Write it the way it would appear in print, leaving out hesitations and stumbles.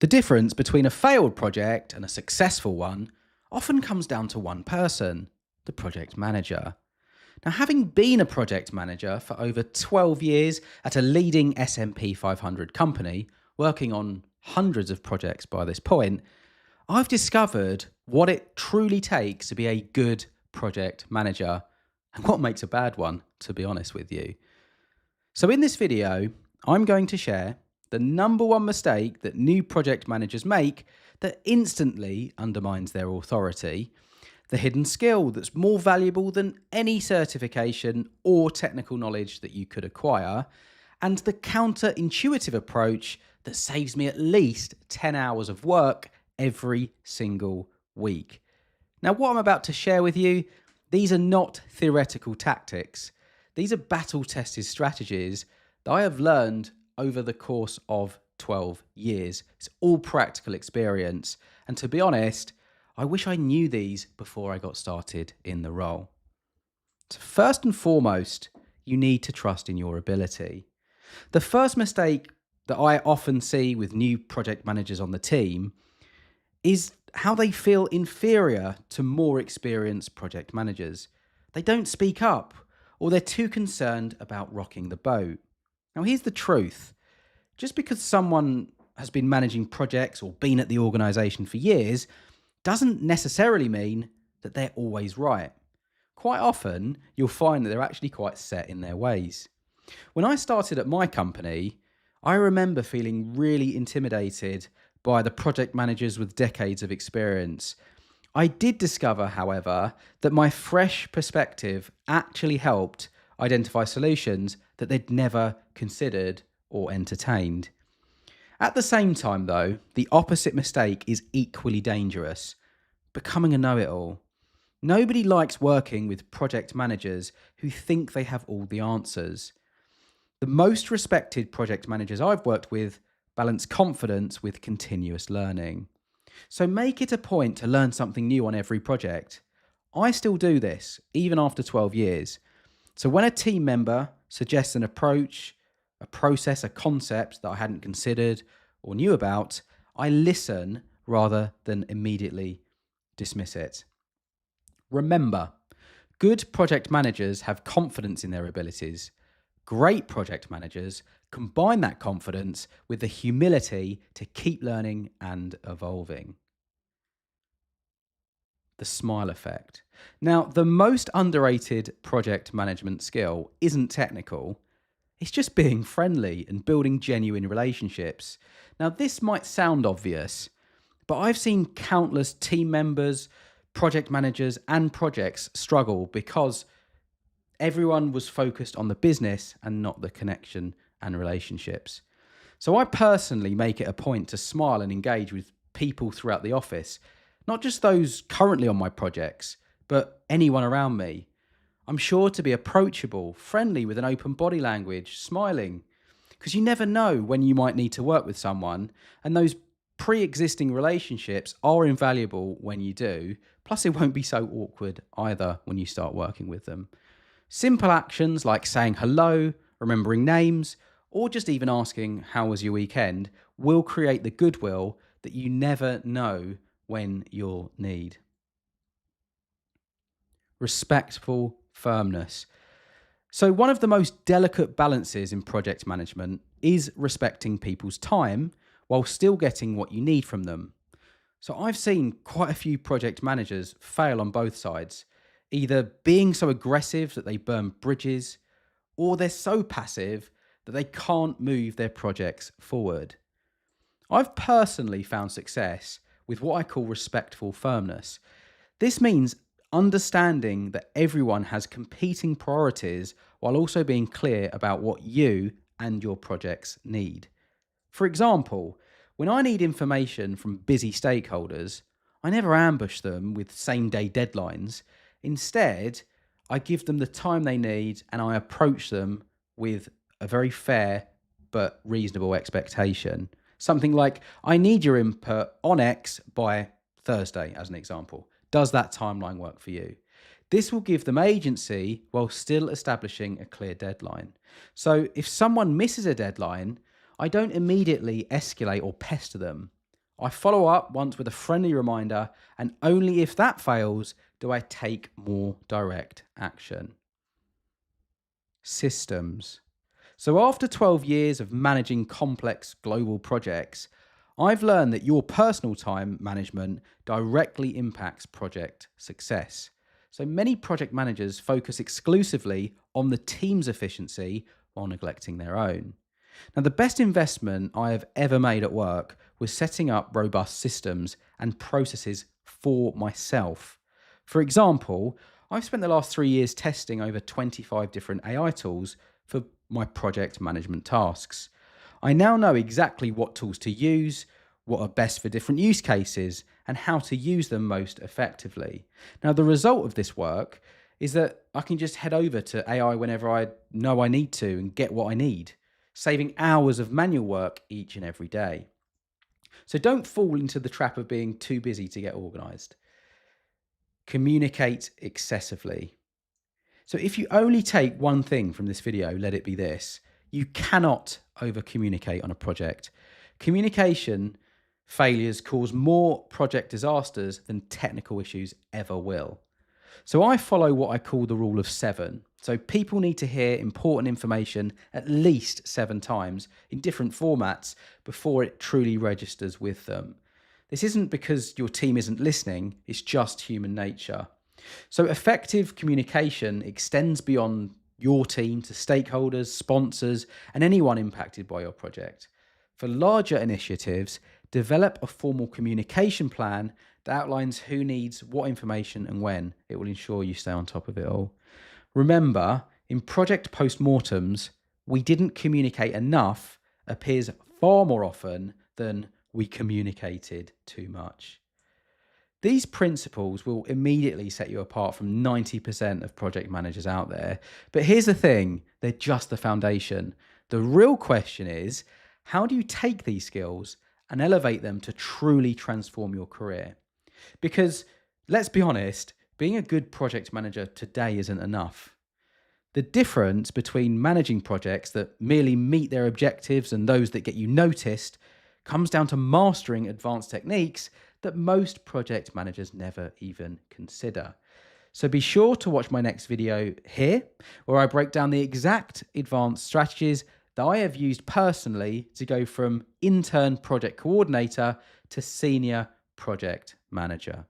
The difference between a failed project and a successful one often comes down to one person, the project manager. Now, having been a project manager for over 12 years at a leading S&P 500 company, working on hundreds of projects by this point, I've discovered what it truly takes to be a good project manager and what makes a bad one, to be honest with you. So in this video, I'm going to share the number one mistake that new project managers make that instantly undermines their authority, the hidden skill that's more valuable than any certification or technical knowledge that you could acquire, and the counterintuitive approach that saves me at least 10 hours of work every single week. Now, what I'm about to share with you, these are not theoretical tactics. These are battle-tested strategies that I have learned over the course of 12 years. It's all practical experience. And to be honest, I wish I knew these before I got started in the role. So first and foremost, you need to trust in your ability. The first mistake that I often see with new project managers on the team is how they feel inferior to more experienced project managers. They don't speak up, or they're too concerned about rocking the boat. Now, here's the truth. Just because someone has been managing projects or been at the organisation for years doesn't necessarily mean that they're always right. Quite often, you'll find that they're actually quite set in their ways. When I started at my company, I remember feeling really intimidated by the project managers with decades of experience. I did discover, however, that my fresh perspective actually helped identify solutions that they'd never considered or entertained. At the same time, though, the opposite mistake is equally dangerous: becoming a know-it-all. Nobody likes working with project managers who think they have all the answers. The most respected project managers I've worked with balance confidence with continuous learning. So make it a point to learn something new on every project. I still do this, even after 12 years. So when a team member suggests an approach, a process, a concept that I hadn't considered or knew about, I listen rather than immediately dismiss it. Remember, good project managers have confidence in their abilities. Great project managers combine that confidence with the humility to keep learning and evolving. The smile effect. Now, the most underrated project management skill isn't technical. It's just being friendly and building genuine relationships. Now, this might sound obvious, but I've seen countless team members, project managers, and projects struggle because everyone was focused on the business and not the connection and relationships. So I personally make it a point to smile and engage with people throughout the office, not just those currently on my projects, but anyone around me. I'm sure to be approachable, friendly with an open body language, smiling, because you never know when you might need to work with someone, and those pre-existing relationships are invaluable when you do, plus it won't be so awkward either when you start working with them. Simple actions like saying hello, remembering names, or just even asking, "How was your weekend?" will create the goodwill that you never know when you'll need. Respectful firmness. So one of the most delicate balances in project management is respecting people's time while still getting what you need from them. So I've seen quite a few project managers fail on both sides, either being so aggressive that they burn bridges, or they're so passive that they can't move their projects forward. I've personally found success with what I call respectful firmness. This means understanding that everyone has competing priorities while also being clear about what you and your projects need. For example, when I need information from busy stakeholders, I never ambush them with same-day deadlines. Instead, I give them the time they need and I approach them with a very fair but reasonable expectation. Something like, "I need your input on X by Thursday," as an example. Does that timeline work for you? This will give them agency while still establishing a clear deadline. So if someone misses a deadline, I don't immediately escalate or pester them. I follow up once with a friendly reminder, and only if that fails do I take more direct action. Systems. So, after 12 years of managing complex global projects, I've learned that your personal time management directly impacts project success. So, many project managers focus exclusively on the team's efficiency while neglecting their own. Now, the best investment I have ever made at work was setting up robust systems and processes for myself. For example, I've spent the last 3 years testing over 25 different AI tools for my project management tasks. I now know exactly what tools to use, what are best for different use cases, and how to use them most effectively. Now, the result of this work is that I can just head over to AI whenever I know I need to and get what I need, saving hours of manual work each and every day. So don't fall into the trap of being too busy to get organized. Communicate excessively. So if you only take one thing from this video, let it be this: you cannot over communicate on a project. Communication failures cause more project disasters than technical issues ever will. So I follow what I call the rule of 7. So people need to hear important information at least 7 times in different formats before it truly registers with them. This isn't because your team isn't listening, it's just human nature. So effective communication extends beyond your team to stakeholders, sponsors, and anyone impacted by your project. For larger initiatives, develop a formal communication plan that outlines who needs what information and when. It will ensure you stay on top of it all. Remember, in project postmortems, we didn't communicate enough appears far more often than we communicated too much. These principles will immediately set you apart from 90% of project managers out there. But here's the thing, they're just the foundation. The real question is, how do you take these skills and elevate them to truly transform your career? Because let's be honest, being a good project manager today isn't enough. The difference between managing projects that merely meet their objectives and those that get you noticed comes down to mastering advanced techniques that most project managers never even consider. So be sure to watch my next video here, where I break down the exact advanced strategies that I have used personally to go from intern project coordinator to senior project manager.